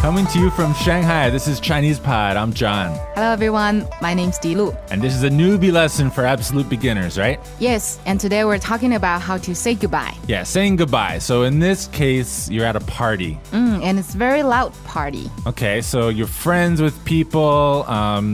Coming to you from Shanghai, this is Chinese Pod. I'm John. Hello everyone, my name's Dilu. And this is a newbie lesson for absolute beginners, right? Yes, and today we're talking about how to say goodbye. Yeah, saying goodbye. So in this case, you're at a party. And it's a very loud party. Okay, so you're friends with people.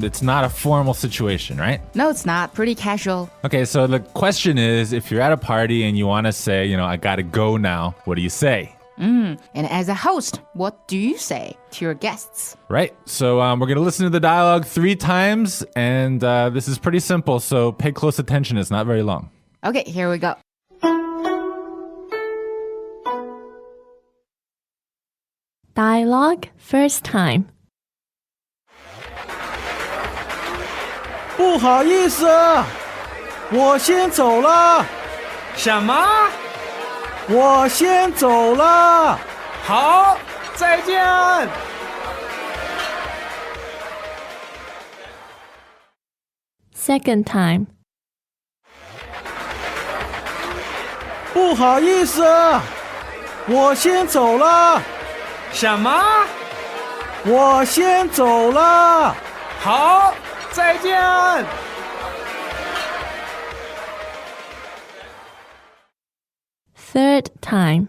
It's not a formal situation, right? No, it's not. Pretty casual. Okay, so the question is, if you're at a party and you want to say, I gotta go now, what do you say? And as a host, what do you say to your guests? Right. So we're going to listen to the dialogue 3 times, and this is pretty simple, so pay close attention. It's not very long. Okay, here we go. Dialogue first time. 不好意思，我先走了。什么？我先走了。好，再见。Second time. 不好意思，我先走了。什么？我先走了。好，再见。Third time.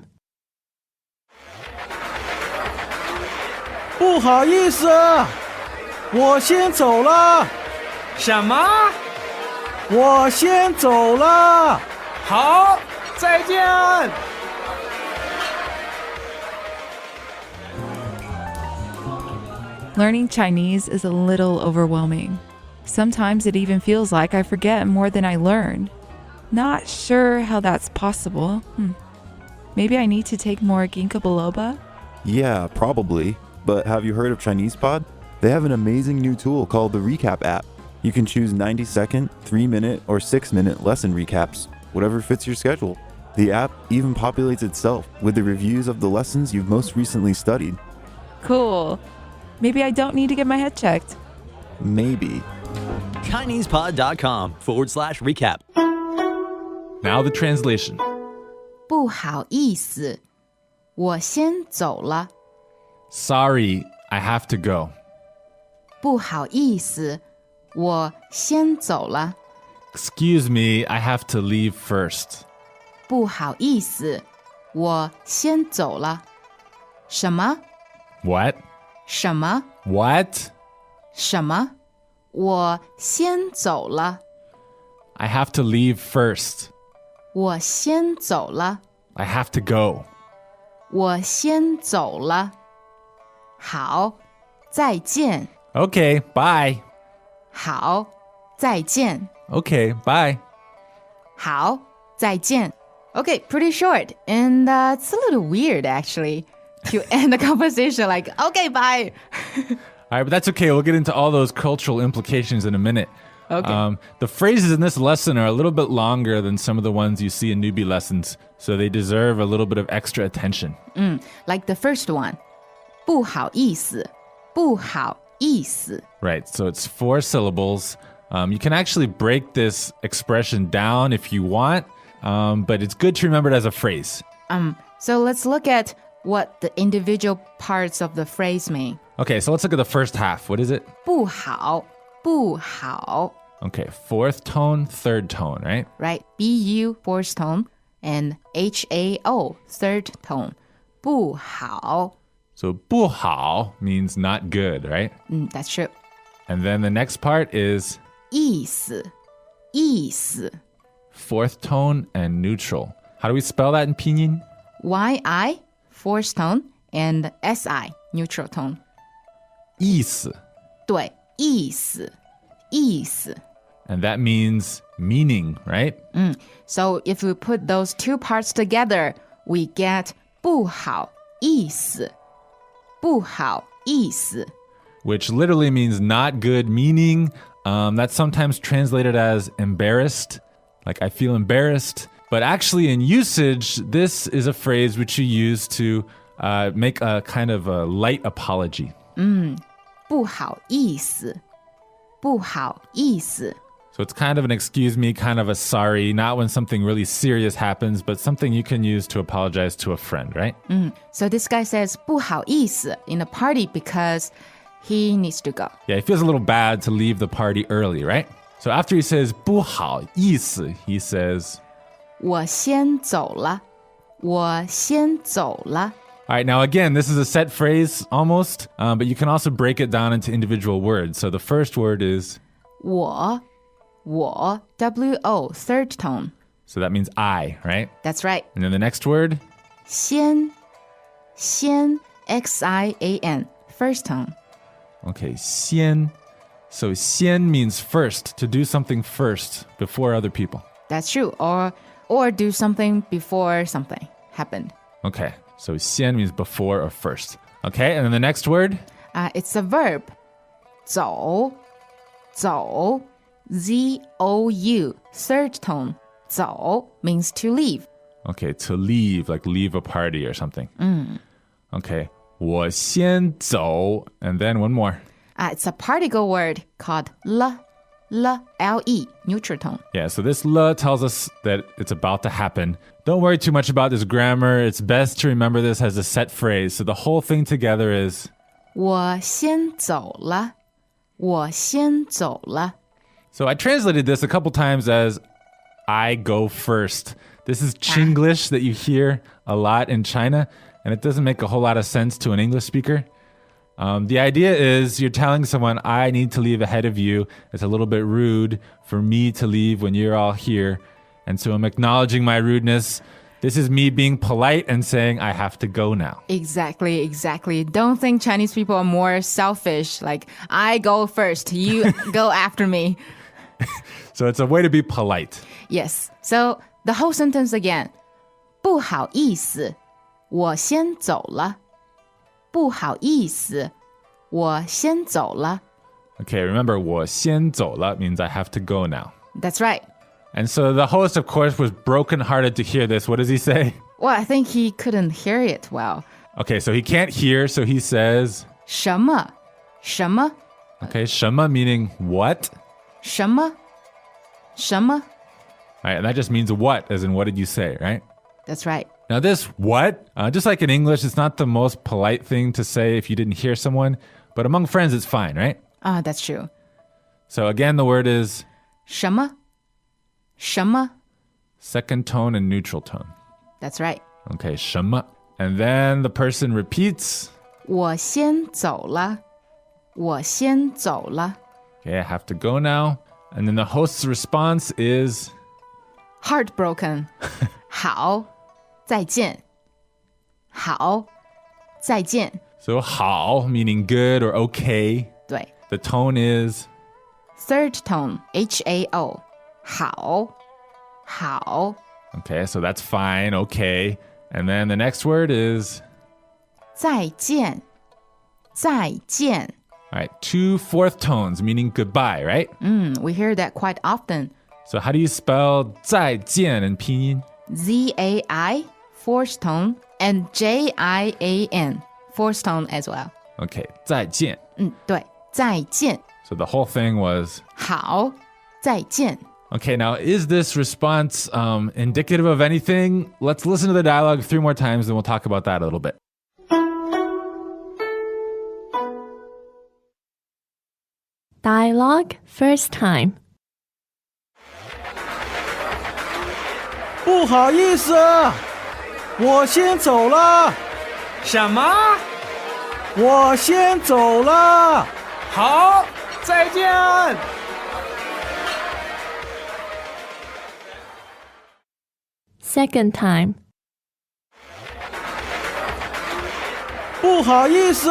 不好意思，我先走了。什么？我先走了。好，再见。Learning Chinese is a little overwhelming. Sometimes it even feels like I forget more than I learn. Not sure how that's possible. Maybe I need to take more ginkgo biloba? Yeah, probably. But have you heard of Chinese Pod? They have an amazing new tool called the Recap app. You can choose 90-second, 3-minute, or 6-minute lesson recaps, whatever fits your schedule. The app even populates itself with the reviews of the lessons you've most recently studied. Cool. Maybe I don't need to get my head checked. Maybe. ChinesePod.com/recap. Now the translation. 不好意思，我先走了。 Sorry, I have to go. 不好意思，我先走了。 Excuse me, I have to leave first. 不好意思，我先走了。什么？ What? 什么？ What? 什么？我先走了。 I have to leave first. 我先走了。 I have to go. 我先走了。好，再见。 Okay, bye. 好，再见。 Okay, bye. 好，再见。Okay, pretty short. And it's a little weird, actually, to end the conversation like, okay, bye. All right, but that's okay. We'll get into all those cultural implications in a minute. Okay. The phrases in this lesson are a little bit longer than some of the ones you see in newbie lessons, so they deserve a little bit of extra attention. Like the first one. 不好意思，不好意思。 Right, so it's 4 syllables. You can actually break this expression down if you want, but it's good to remember it as a phrase. So let's look at what the individual parts of the phrase mean. Okay, so let's look at the first half. What is it? 不好，不好。 Okay, 4th tone, 3rd tone, right? Right? B-U, 4th tone, and H-A-O, 3rd tone. 不好。 So 不好 means not good, right? That's true. And then the next part is 意思，意思。 4th tone and neutral. How do we spell that in pinyin? Y-I, 4th tone, and S-I, neutral tone. 意思. 对，意思，意思。 And that means meaning, right? So if we put those 2 parts together, we get 不好意思，不好意思。 Which literally means not good meaning. That's sometimes translated as embarrassed, like I feel embarrassed. But actually in usage, this is a phrase which you use to make a kind of a light apology. 不好意思，不好意思。So it's kind of an excuse me, kind of a sorry, not when something really serious happens, but something you can use to apologize to a friend, right? So this guy says 不好意思 in a party because he needs to go. Yeah, he feels a little bad to leave the party early, right? So after he says 不好意思, he says, 我先走了，我先走了。 All right, now again, this is a set phrase almost, but you can also break it down into individual words. So the first word is 我 W-O, third tone. so that means I, right? That's right. And then the next word, 先 X-I-A-N, first tone. okay, 先. So 先 means first, to do something first before other people. That's true. Or do something before something happened. Okay, so 先 means before or first. Okay, and then the next word, It's a verb. 走 Z-O-U, third tone. 走 means to leave. okay, to leave, like leave a party or something. Okay, 我先走, and then one more. It's a particle word called L-E, neutral tone. Yeah, so this le tells us that it's about to happen. Don't worry too much about this grammar. It's best to remember this as a set phrase. So the whole thing together is 我先走了，我先走了。 So I translated this a couple times as I go first. This is Chinglish that you hear a lot in China, and it doesn't make a whole lot of sense to an English speaker. The idea is you're telling someone, I need to leave ahead of you. It's a little bit rude for me to leave when you're all here. And so I'm acknowledging my rudeness. This is me being polite and saying I have to go now. Exactly. Don't think Chinese people are more selfish. Like, I go first, you go after me. So it's a way to be polite. Yes. So the whole sentence again. 不好意思，我先走了。不好意思，我先走了。 Okay, remember, 我先走了 means I have to go now. That's right. And so the host, of course, was brokenhearted to hear this. What does he say? Well, I think he couldn't hear it well. Okay, so he can't hear, so he says, 什么？什么？ okay, 什么 meaning what? 什么？什么？ All right, and that just means what, as in what did you say, right? That's right. Now this what, just like in English, it's not the most polite thing to say if you didn't hear someone, but among friends it's fine, right? That's true. So again, the word is 什么？什么？ second tone and neutral tone. That's right. Okay, 什么. And then the person repeats, 我先走了。我先走了。 okay, I have to go now. And then the host's response is, Heartbroken. 好，再见。好，再见。 so 好 meaning good or okay. 对 The tone is, third tone, H-A-O. 好，好。 okay, so that's fine, okay. And then the next word is, 再见，再见。 all right, two fourth tones meaning goodbye, right? We hear that quite often. So how do you spell 再见 in pinyin? Z-A-I, fourth tone, and J-I-A-N, fourth tone as well. Okay, 再见. 对，再见。 So the whole thing was, 好，再见。 okay, now is this response indicative of anything? Let's listen to the dialogue 3 more times and we'll talk about that a little bit. Dialogue first time. 不好意思，我先走了，什么？我先走了。好，再见。 Second time. 不好意思，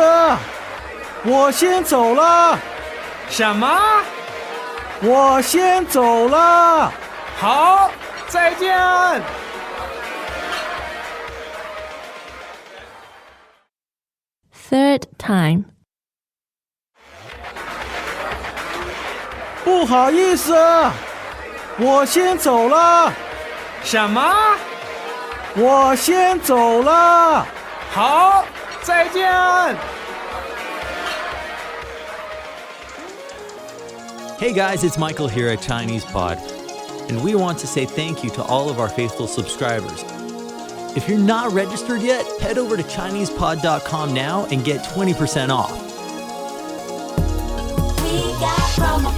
我先走了，什么？我先走了。好，再见。 Third time. 不好意思，我先走了，什么？我先走了。好，再见。Hey guys, it's Michael here at Chinese Pod, and we want to say thank you to all of our faithful subscribers. If you're not registered yet, head over to ChinesePod.com now and get 20% off. We got promo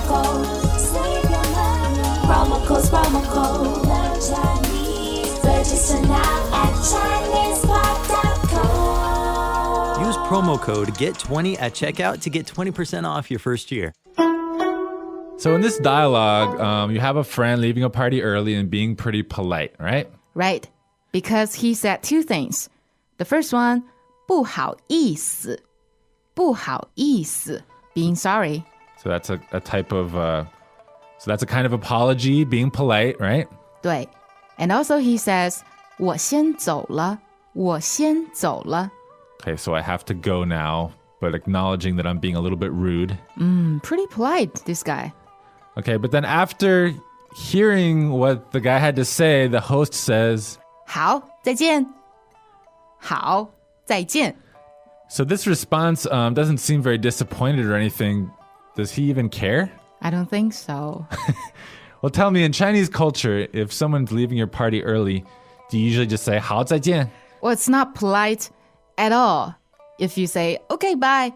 codes. Save your money. Promo codes. Learn Chinese. Register now at ChinesePod.com. Use promo code GET20 at checkout to get 20% off your first year. So in this dialogue, you have a friend leaving a party early and being pretty polite, right? Right. Because he said two things. The first one, 不好意思.不好意思, being sorry. So that's a type of, so that's a kind of apology, being polite, right? 对. And also he says, 我先走了.我先走了. Okay, so I have to go now, but acknowledging that I'm being a little bit rude. Pretty polite, this guy. Okay, but then after hearing what the guy had to say, the host says, 好,再见. 好,再见. so this response doesn't seem very disappointed or anything. Does he even care? I don't think so. Well, tell me, in Chinese culture, if someone's leaving your party early, do you usually just say 好,再见? Well, it's not polite at all if you say, okay, bye.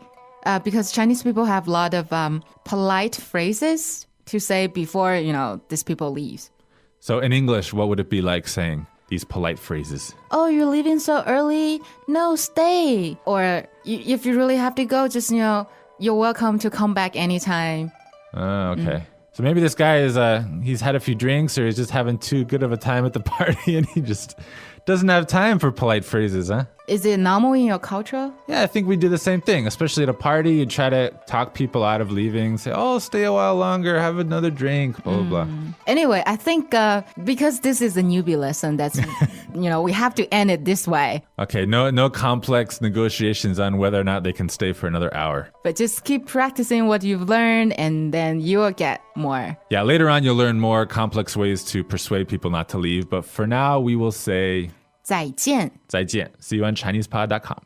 Because Chinese people have a lot of polite phrases to say before, these people leave. So in English, what would it be like saying these polite phrases? Oh, you're leaving so early? No, stay. Or if you really have to go, just, you're welcome to come back anytime. Okay. So maybe this guy is, he's had a few drinks or he's just having too good of a time at the party and he just doesn't have time for polite phrases, huh? Is it normal in your culture? Yeah, I think we do the same thing, especially at a party. You try to talk people out of leaving, say, oh, stay a while longer, have another drink, blah, blah, blah. Anyway, I think because this is a newbie lesson, that's, we have to end it this way. Okay, no complex negotiations on whether or not they can stay for another hour. But just keep practicing what you've learned and then you will get more. Yeah, later on you'll learn more complex ways to persuade people not to leave. But for now, we will say 再见. 再见. See you on ChinesePod.com.